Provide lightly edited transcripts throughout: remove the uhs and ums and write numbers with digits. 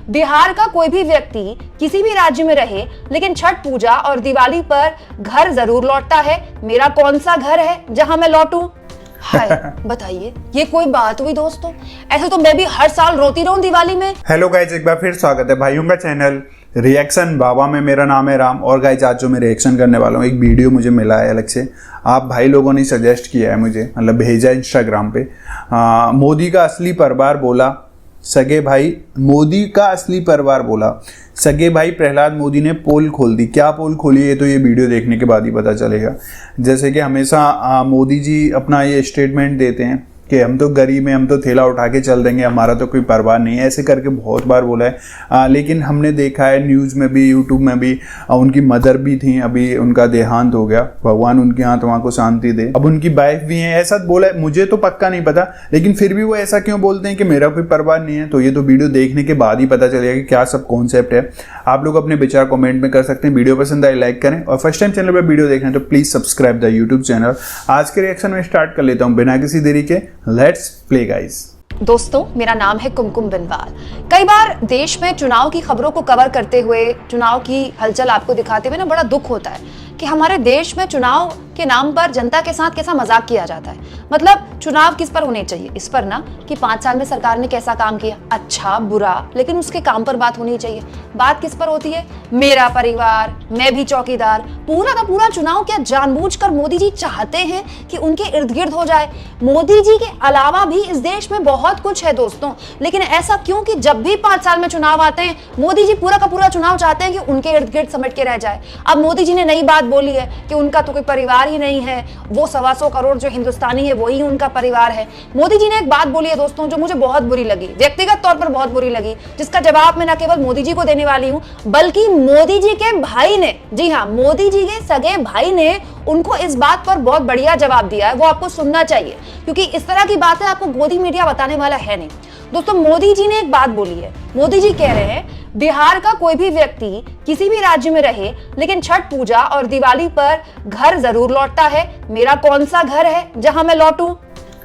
बिहार का कोई भी व्यक्ति किसी भी राज्य में रहे लेकिन छठ पूजा और दिवाली पर घर जरूर लौटता है। मेरा कौन सा घर है जहां मैं लौटूं? हाय बताइए, ये कोई बात हुई दोस्तों? ऐसे तो मैं भी हर साल रोती रहूं दिवाली में। हेलो गाइज, एक बार फिर स्वागत है भाइयों का चैनल रिएक्शन बाबा में। मेरा नाम है राम और गाइज आज जो मैं रिएक्शन करने वाला हूँ, एक वीडियो मुझे मिला है अलग से। आप भाई लोगों ने सजेस्ट किया है मुझे, मतलब भेजा इंस्टाग्राम पे। मोदी का असली परिवार बोला सगे भाई, मोदी का असली परिवार बोला सगे भाई प्रहलाद मोदी ने पोल खोल दी। क्या पोल खोली है तो ये वीडियो देखने के बाद ही पता चलेगा। जैसे कि हमेशा मोदी जी अपना ये स्टेटमेंट देते हैं कि हम तो गरीब हैं, हम तो थैला उठा के चल देंगे, हमारा तो कोई परवाह नहीं है, ऐसे करके बहुत बार बोला है। लेकिन हमने देखा है न्यूज़ में भी, यूट्यूब में भी, उनकी मदर भी थी, अभी उनका देहांत हो गया, भगवान उनकी आत्मा को शांति दे। अब उनकी वाइफ भी है, ऐसा बोला है, मुझे तो पक्का नहीं पता, लेकिन फिर भी वो ऐसा क्यों बोलते हैं कि मेरा कोई परवाह नहीं है। तो ये तो वीडियो देखने के बाद ही पता चलेगा कि क्या सब कॉन्सेप्ट है। आप लोग अपने विचार कॉमेंट में कर सकते हैं। वीडियो पसंद आए लाइक करें, और फर्स्ट टाइम चैनल पर वीडियो देख रहे हैं तो please subscribe the YouTube channel. आज के रिएक्शन में स्टार्ट कर लेता हूँ बिना किसी देरी के। Let's play guys. दोस्तों, मेरा नाम है कुमकुम बिनवाल। कई बार देश में चुनाव की खबरों को कवर करते हुए, चुनाव की हलचल आपको दिखाते हुए ना बड़ा दुख होता है कि हमारे देश में चुनाव के नाम पर जनता के साथ कैसा मजाक किया जाता है। मतलब चुनाव किस पर होने चाहिए? इस पर ना कि 5 साल में सरकार ने कैसा काम किया, अच्छा बुरा, लेकिन उसके काम पर बात होनी चाहिए। बात किस पर होती है? मेरा परिवार, मैं भी चौकीदार। पूरा का पूरा चुनाव क्या जानबूझकर मोदी जी चाहते हैं कि उनके इर्द गिर्द हो जाए? मोदी जी के अलावा भी इस देश में बहुत कुछ है दोस्तों, लेकिन ऐसा क्यों कि जब भी 5 साल में चुनाव आते हैं मोदी जी पूरा का पूरा चुनाव चाहते हैं कि उनके इर्द गिर्द समेट के रह जाए। अब मोदी जी ने नई बात बोली है कि उनका तो कोई परिवार ही नहीं है, वो 125 करोड़ जो हिंदुस्तानी है वही उनका परिवार है। मोदी जी ने एक बात बोली है दोस्तों जो मुझे बहुत बुरी लगी, व्यक्तिगत तौर पर बहुत बुरी लगी, जिसका जवाब मैं न केवल मोदी जी को देने वाली हूं बल्कि मोदी जी के भाई ने, जी हां, मोदी जी के सगे भाई ने उनको इस बात पर बहुत बढ़िया जवाब दिया है। वो आपको सुनना चाहिए क्योंकि इस तरह की बातें आपको गोदी मीडिया बताने वाला है नहीं। दोस्तों, मोदी जी ने एक बात बोली है। मोदी जी कह रहे हैं बिहार का कोई भी व्यक्ति किसी भी राज्य में रहे लेकिन छठ पूजा और दिवाली पर घर जरूर लौटता है। मेरा कौन सा घर है जहां मैं लौटूं?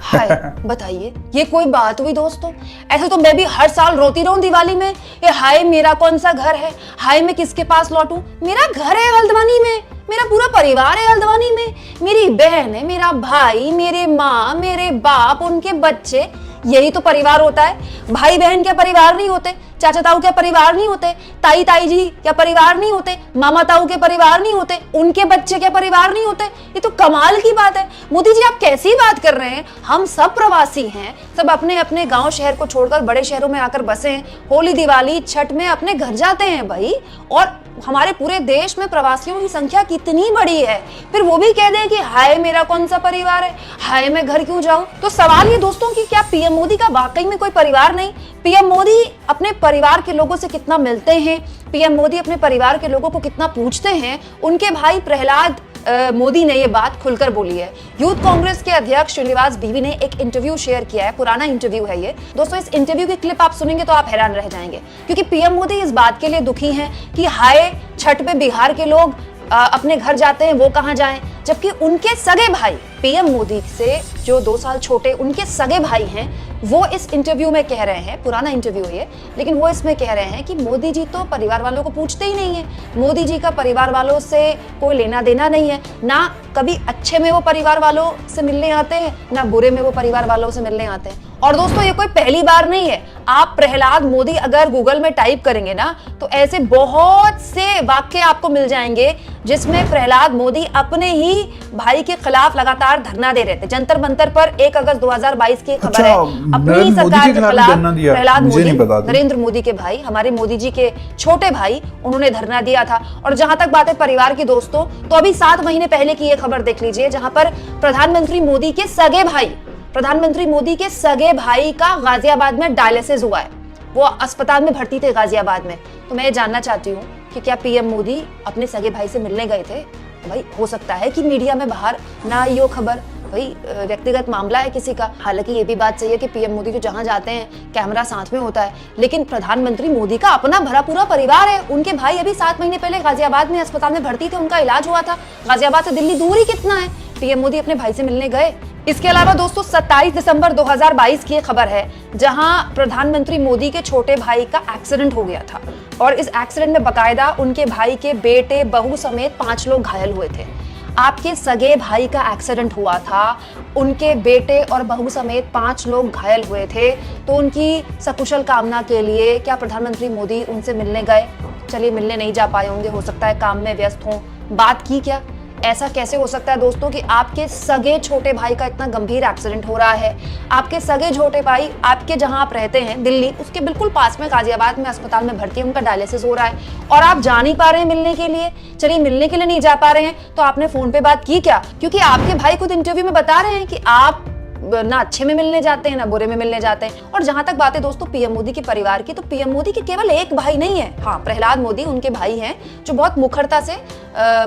हाय बताइए, ये कोई बात हुई दोस्तों? ऐसे तो मैं भी हर साल रोती रहूं दिवाली में, ये हाय मेरा कौन सा घर है, हाय मैं किसके पास लौटूं? मेरा घर है हल्द्वानी में, मेरा पूरा परिवार है हल्द्वानी में, मेरी बहन है, मेरा भाई, मेरे माँ, मेरे बाप, उनके बच्चे, यही तो परिवार होता है। भाई बहन क्या परिवार नहीं होते? चाचा ताऊ क्या परिवार नहीं होते? ताई ताई जी क्या परिवार नहीं होते? मामा ताऊ के परिवार नहीं होते? उनके बच्चे क्या परिवार नहीं होते? ये तो कमाल की बात है। मोदी जी आप कैसी बात कर रहे हैं? हम सब प्रवासी हैं, सब अपने अपने गांव शहर को छोड़कर बड़े शहरों में आकर बसे हैं। होली दिवाली छठ में अपने घर जाते हैं भाई, और हमारे पूरे देश में प्रवासियों की संख्या कितनी बड़ी है, फिर वो भी कह दें कि हाय मेरा कौन सा परिवार है, हाय मैं घर क्यों जाऊं? तो सवाल ये दोस्तों कि क्या पीएम मोदी का वाकई में कोई परिवार नहीं? पीएम मोदी अपने परिवार के लोगों से कितना मिलते हैं, पीएम मोदी अपने परिवार के लोगों को कितना पूछते हैं? उनके भाई प्रहलाद मोदी ने ये बात खुलकर बोली है। यूथ कांग्रेस के अध्यक्ष श्रीनिवास बीवी ने एक इंटरव्यू शेयर किया है, पुराना इंटरव्यू है ये दोस्तों। इस इंटरव्यू की क्लिप आप सुनेंगे तो आप हैरान रह जाएंगे क्योंकि पीएम मोदी इस बात के लिए दुखी हैं कि हाय छठ पे बिहार के लोग अपने घर जाते हैं, वो कहां जाएं, जबकि उनके सगे भाई पीएम मोदी से जो 2 साल छोटे उनके सगे भाई हैं, वो इस इंटरव्यू में कह रहे हैं, पुराना इंटरव्यू है ये, लेकिन वो इसमें कह रहे हैं कि मोदी जी तो परिवार वालों को पूछते ही नहीं है। मोदी जी का परिवार वालों से कोई लेना देना नहीं है, ना कभी अच्छे में वो परिवार वालों से मिलने आते हैं, ना बुरे में वो परिवार वालों से मिलने आते हैं। और दोस्तों, ये कोई पहली बार नहीं है। आप प्रहलाद मोदी अगर गूगल में टाइप करेंगे ना तो ऐसे बहुत से वाक्य आपको मिल जाएंगे जिसमें प्रहलाद मोदी अपने ही भाई के खिलाफ लगातार धरना दे रहे थे। जंतर मंतर पर 1 अगस्त 2022 की खबर है। अपनी सरकार के खिलाफ प्रहलाद मोदी, नरेंद्र मोदी के भाई, हमारे मोदी जी के छोटे भाई, उन्होंने धरना दिया था। और जहां तक बात है परिवार की दोस्तों, तो अभी 7 महीने पहले की ये खबर देख लीजिए जहां पर प्रधानमंत्री मोदी के सगे भाई का गाजियाबाद में डायलिसिस हुआ है। वो अस्पताल में भर्ती थे गाजियाबाद में। तो मैं ये जानना चाहती हूँ कि क्या पीएम मोदी अपने सगे भाई से मिलने गए थे? भाई हो सकता है कि मीडिया में बाहर ना आई हो खबर, भाई व्यक्तिगत मामला है किसी का। हालांकि ये भी बात सही है कि पीएम मोदी जो जहां जाते हैं कैमरा साथ में होता है, लेकिन प्रधानमंत्री मोदी का अपना भरा पूरा परिवार है। उनके भाई अभी 7 महीने पहले गाजियाबाद में अस्पताल में भर्ती थे, उनका इलाज हुआ था। गाजियाबाद से दिल्ली दूर ही कितना है? पीएम मोदी अपने भाई से मिलने गए। इसके अलावा दोस्तों 27 दिसंबर 2022 की एक खबर है जहां प्रधानमंत्री मोदी के छोटे भाई का एक्सीडेंट हो गया था और इस एक्सीडेंट में बकायदा उनके भाई के बेटे, बहू समेत 5 लोग घायल हुए थे। आपके सगे भाई का एक्सीडेंट हुआ था, उनके बेटे और बहू समेत 5 लोग घायल हुए थे, तो उनकी सकुशल कामना के लिए क्या प्रधानमंत्री मोदी उनसे मिलने गए? चलिए, मिलने नहीं जा पाए होंगे, हो सकता है काम में व्यस्त हों। बात की क्या? ऐसा कैसे हो सकता है दोस्तों कि आपके सगे छोटे भाई का इतना गंभीर एक्सीडेंट हो रहा है? आपके सगे छोटे भाई आपके जहां आप रहते हैं दिल्ली, उसके बिल्कुल पास में गाजियाबाद में अस्पताल में भर्ती है, उनका डायलिसिस हो रहा है और आप जा नहीं पा रहे हैं मिलने के लिए। चलिए, मिलने के लिए नहीं जा पा रहे हैं तो आपने फोन पे बात की क्या? क्योंकि आपके भाई खुद इंटरव्यू में बता रहे हैं कि आप ना अच्छे में मिलने जाते हैं ना बुरे में मिलने जाते हैं। और जहां तक बात है दोस्तों पीएम मोदी के परिवार की, तो पीएम मोदी के केवल एक भाई नहीं है। हाँ, प्रहलाद मोदी उनके भाई हैं जो बहुत मुखरता से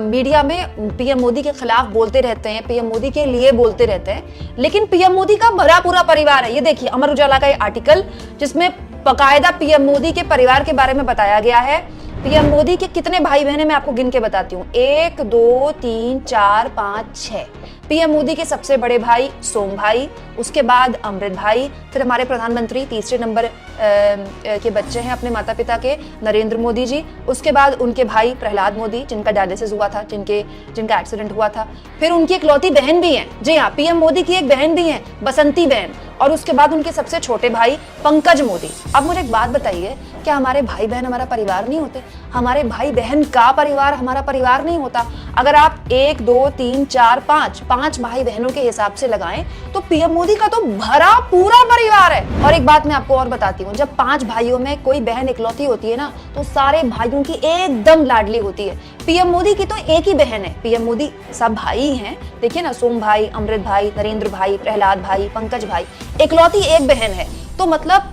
मीडिया में पीएम मोदी के खिलाफ बोलते रहते हैं, पीएम मोदी के लिए बोलते रहते हैं, लेकिन पीएम मोदी का भरा पूरा परिवार है। ये देखिए अमर उजाला का आर्टिकल जिसमें बाकायदा पीएम मोदी के परिवार के बारे में बताया गया है। पीएम मोदी के कितने भाई बहन है मैं आपको गिन के बताती हूँ। 1 2 3 4 5 6। पीएम मोदी के सबसे बड़े भाई सोम भाई, उसके बाद अमृत भाई, फिर हमारे प्रधानमंत्री तीसरे नंबर के बच्चे हैं अपने माता पिता के, नरेंद्र मोदी जी। उसके बाद उनके भाई प्रहलाद मोदी जिनका डायलिसिस हुआ था, जिनका एक्सीडेंट हुआ था। फिर उनकी इकलौती बहन भी है, जी हाँ, पीएम मोदी की एक बहन भी है, बसंती बहन। और उसके बाद उनके सबसे छोटे भाई पंकज मोदी। अब मुझे एक बात बताइए, क्या हमारे भाई बहन हमारा परिवार नहीं होते? हमारे भाई बहन का परिवार हमारा परिवार नहीं होता? अगर आप 1 2 3 4 5 भाई बहनों के हिसाब से लगाएं तो पीएम मोदी का तो भरा पूरा परिवार है। और एक बात मैं आपको और बताती हूँ, जब 5 भाइयों में कोई बहन इकलौती होती है ना, तो सारे भाइयों की एकदम लाडली होती है। पीएम मोदी की तो एक ही बहन है, पीएम मोदी सब भाई हैं। देखिए ना, सोम भाई, अमृत भाई, नरेंद्र भाई, प्रहलाद भाई, पंकज भाई, इकलौती एक बहन है। तो मतलब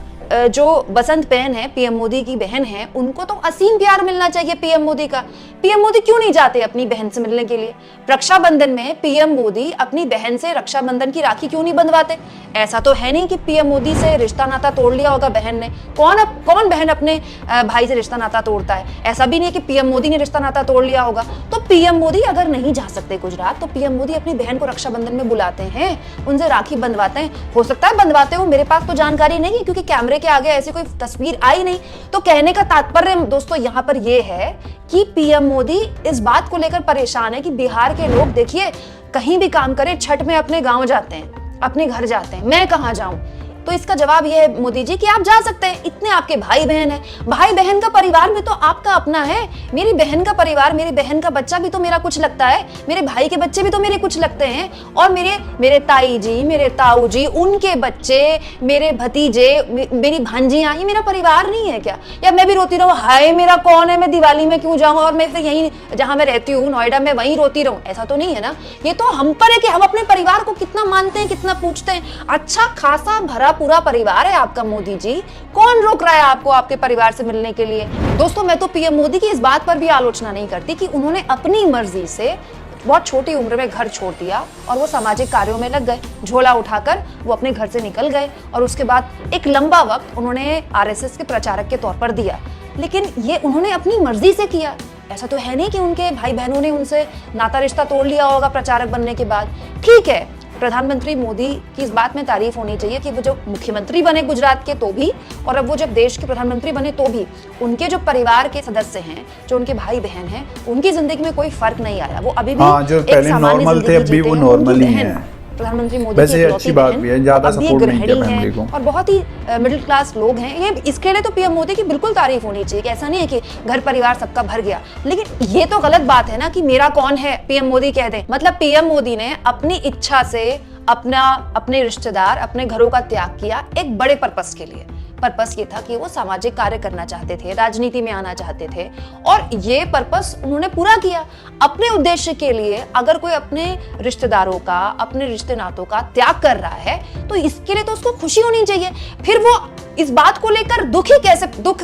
जो बसंत बहन है, पीएम मोदी की बहन है, उनको तो असीम प्यार मिलना चाहिए पीएम मोदी का। पीएम मोदी क्यों नहीं जाते अपनी बहन से मिलने के लिए? रक्षाबंधन में पीएम मोदी अपनी बहन से रक्षाबंधन की राखी क्यों नहीं बंधवाते? ऐसा तो है नहीं कि पीएम मोदी से रिश्ता नाता तोड़ लिया होगा बहन ने। कौन बहन अपने भाई से रिश्ता नाता तोड़ता है? ऐसा भी नहीं कि पीएम मोदी ने रिश्ता नाता तोड़ लिया होगा। तो पीएम मोदी अगर नहीं जा सकते गुजरात, तो पीएम मोदी अपनी बहन को रक्षाबंधन में बुलाते हैं, उनसे राखी बंधवाते हैं। हो सकता है बंधवाते हो, मेरे पास तो जानकारी नहीं है क्योंकि कैमरे के आगे ऐसी कोई तस्वीर आई नहीं। तो कहने का तात्पर्य दोस्तों यहाँ पर यह है कि पीएम मोदी इस बात को लेकर परेशान है कि बिहार के लोग देखिए कहीं भी काम करें, छठ में अपने गांव जाते हैं, अपने घर जाते हैं, मैं कहां जाऊं? तो इसका जवाब यह है मोदी जी कि आप जा सकते हैं, इतने आपके भाई बहन हैं। भाई बहन का परिवार भी तो आपका अपना है। मेरी बहन का परिवार, मेरी बहन का बच्चा भी तो मेरा कुछ लगता है, मेरे भाई के बच्चे भी तो मेरे कुछ लगते हैं, और मेरे ताई जी, मेरे ताऊ जी, उनके बच्चे, मेरे भतीजे, मेरी भांजियां, ये मेरा परिवार नहीं है क्या? या मैं भी रोती रहूं, हाय मेरा कौन है, मैं दिवाली में क्यों जाऊं और मैं फिर यहीं जहां मैं रहती हूँ नोएडा में वहीं रोती रहूं? ऐसा तो नहीं है ना। ये तो हम पर है कि हम अपने परिवार को कितना मानते हैं, कितना पूछते हैं। अच्छा खासा भरा पूरा परिवार है आपका मोदी जी, कौन रोक रहा है आपको आपके परिवार से मिलने के लिए? दोस्तों, मैं तो पीएम मोदी की इस बात पर भी आलोचना नहीं करती कि उन्होंने अपनी मर्जी से बहुत छोटी उम्र में घर छोड़ दिया और वो सामाजिक कार्यों में लग गए, झोला उठाकर वो अपने घर से निकल गए और उसके बाद एक लंबा वक्त उन्होंने आरएसएस के प्रचारक के तौर पर दिया। लेकिन ये उन्होंने अपनी मर्जी से किया। ऐसा तो है नहीं कि उनके भाई बहनों ने उनसे नाता रिश्ता तोड़ लिया होगा प्रचारक बनने के बाद। ठीक है, प्रधानमंत्री मोदी की इस बात में तारीफ होनी चाहिए कि वो जो मुख्यमंत्री बने गुजरात के तो भी, और अब वो जब देश के प्रधानमंत्री बने तो भी उनके जो परिवार के सदस्य हैं, जो उनके भाई बहन हैं, उनकी जिंदगी में कोई फर्क नहीं आया। वो अभी भी जो पहले नॉर्मल थे अभी वो नॉर्मल ही हैं। प्रधानमंत्री मोदी वैसे ये अच्छी बात भी है, ज्यादा सपोर्ट नहीं किया फैमिली को, और बहुत ही मिडिल क्लास लोग हैं। ये इसके लिए तो पीएम मोदी की बिल्कुल तारीफ होनी चाहिए कि ऐसा नहीं है कि घर परिवार सबका भर गया। लेकिन ये तो गलत बात है ना कि मेरा कौन है पीएम मोदी कह दे। मतलब पीएम मोदी ने अपनी इच्छा से अपने रिश्तेदार, अपने घरों का त्याग किया एक बड़े पर्पस के लिए। पर्पस ये था कि वो सामाजिक कार्य करना चाहते थे, राजनीति में आना चाहते थे, और ये पर्पस उन्होंने पूरा किया अपने उद्देश्य के लिए। अगर कोई अपने रिश्तेदारों का, अपने रिश्ते नातों का त्याग कर रहा है तो इसके लिए तो उसको खुशी होनी चाहिए। फिर वो इस बात को लेकर दुख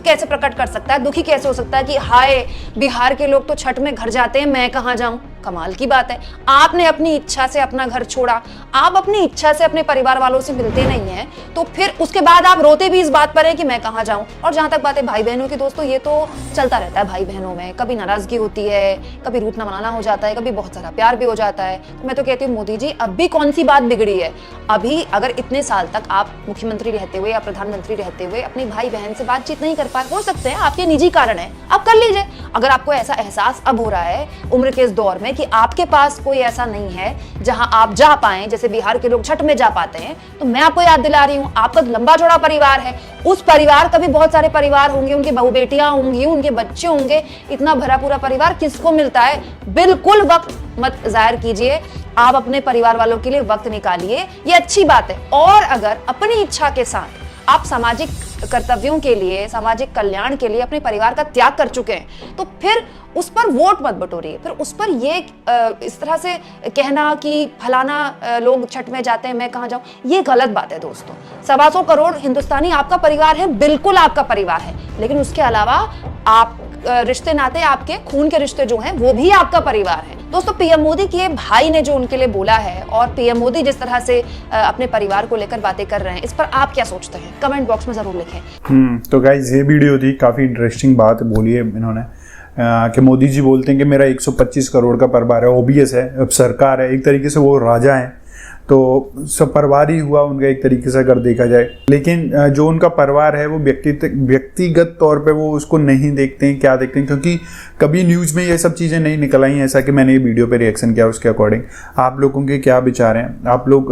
कैसे प्रकट कर सकता है? दुखी कैसे हो सकता है कि हाय बिहार के लोग तो छठ में घर जाते हैं, मैं कहां जाऊं? कमाल की बात है। आपने अपनी इच्छा से अपना घर छोड़ा, आप अपनी इच्छा से अपने परिवार वालों से मिलते नहीं हैं, तो फिर उसके बाद आप रोते भी इस बात पर है कि मैं कहाँ जाऊं। और जहां तक बात है भाई बहनों की, दोस्तों ये तो चलता रहता है भाई बहनों में, कभी नाराजगी होती है, कभी रूठना मनाना हो जाता है, कभी बहुत सारा प्यार भी हो जाता है। तो मैं तो कहती हूँ मोदी जी अब भी कौन सी बात बिगड़ी है। अभी अगर इतने साल तक आप मुख्यमंत्री रहते हुए या प्रधानमंत्री रहते हुए अपने भाई बहन से बातचीत नहीं कर पाए, हो सकते हैं आपके निजी कारण है, आप कर लीजिए। अगर आपको ऐसा एहसास अब हो रहा है उम्र के इस दौर में कि आपके पास कोई ऐसा नहीं है जहां आप जा पाएं, जैसे बिहार के लोग छठ में जा पाते हैं, तो मैं आपको याद दिला रही हूं आपका लंबा चौड़ा परिवार है, उस परिवार का भी बहुत सारे परिवार होंगे, उनकी बहू बेटियां होंगी, उनके बच्चे होंगे, इतना भरा पूरा परिवार किसको मिलता है। बिल्कुल वक्त मत जाहिर कीजिए, आप अपने परिवार वालों के लिए वक्त निकालिए, ये अच्छी बात है। और अगर अपनी इच्छा के साथ आप सामाजिक कर्तव्यों के लिए, सामाजिक कल्याण के लिए अपने परिवार का त्याग कर चुके हैं, तो फिर उस पर वोट मत बटोरिए, फिर उस पर ये इस तरह से कहना कि फलाना लोग छठ में जाते हैं मैं कहाँ जाऊं, ये गलत बात है दोस्तों। 125 करोड़ हिंदुस्तानी आपका परिवार है, बिल्कुल आपका परिवार है, लेकिन उसके अलावा आप रिश्ते नाते, आपके खून के रिश्ते जो हैं वो भी आपका परिवार है। दोस्तों पीएम मोदी के भाई ने जो उनके लिए बोला है और पीएम मोदी जिस तरह से अपने परिवार को लेकर बातें कर रहे हैं, इस पर आप क्या सोचते हैं, कमेंट बॉक्स में जरूर लिखें। तो गाइज ये वीडियो थी, काफ़ी इंटरेस्टिंग बात बोली है इन्होंने कि मोदी जी बोलते हैं कि मेरा 125 करोड़ का परिवार है। ओबियस है, अब सरकार है, एक तरीके से वो राजा है, तो सब परिवार ही हुआ उनका एक तरीके से अगर देखा जाए। लेकिन जो उनका परिवार है वो व्यक्तिगत तौर पे वो उसको नहीं देखते हैं, क्या देखते हैं, क्योंकि कभी न्यूज़ में ये सब चीज़ें नहीं निकल आई, ऐसा कि मैंने ये वीडियो पे रिएक्शन किया उसके अकॉर्डिंग। आप लोगों के क्या विचार हैं, आप लोग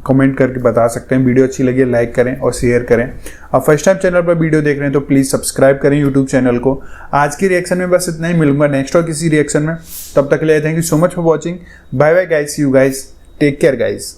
कमेंट करके बता सकते हैं। वीडियो अच्छी लगी लाइक करें और शेयर करें। आप फर्स्ट टाइम चैनल पर वीडियो देख रहे हैं तो प्लीज़ सब्सक्राइब करें यूट्यूब चैनल को। आज की रिएक्शन में बस इतना ही, मिलूंगा नेक्स्ट और किसी रिएक्शन में। तब तक के लिए thank you so much for watching. Bye bye guys, see you guys, take care guys.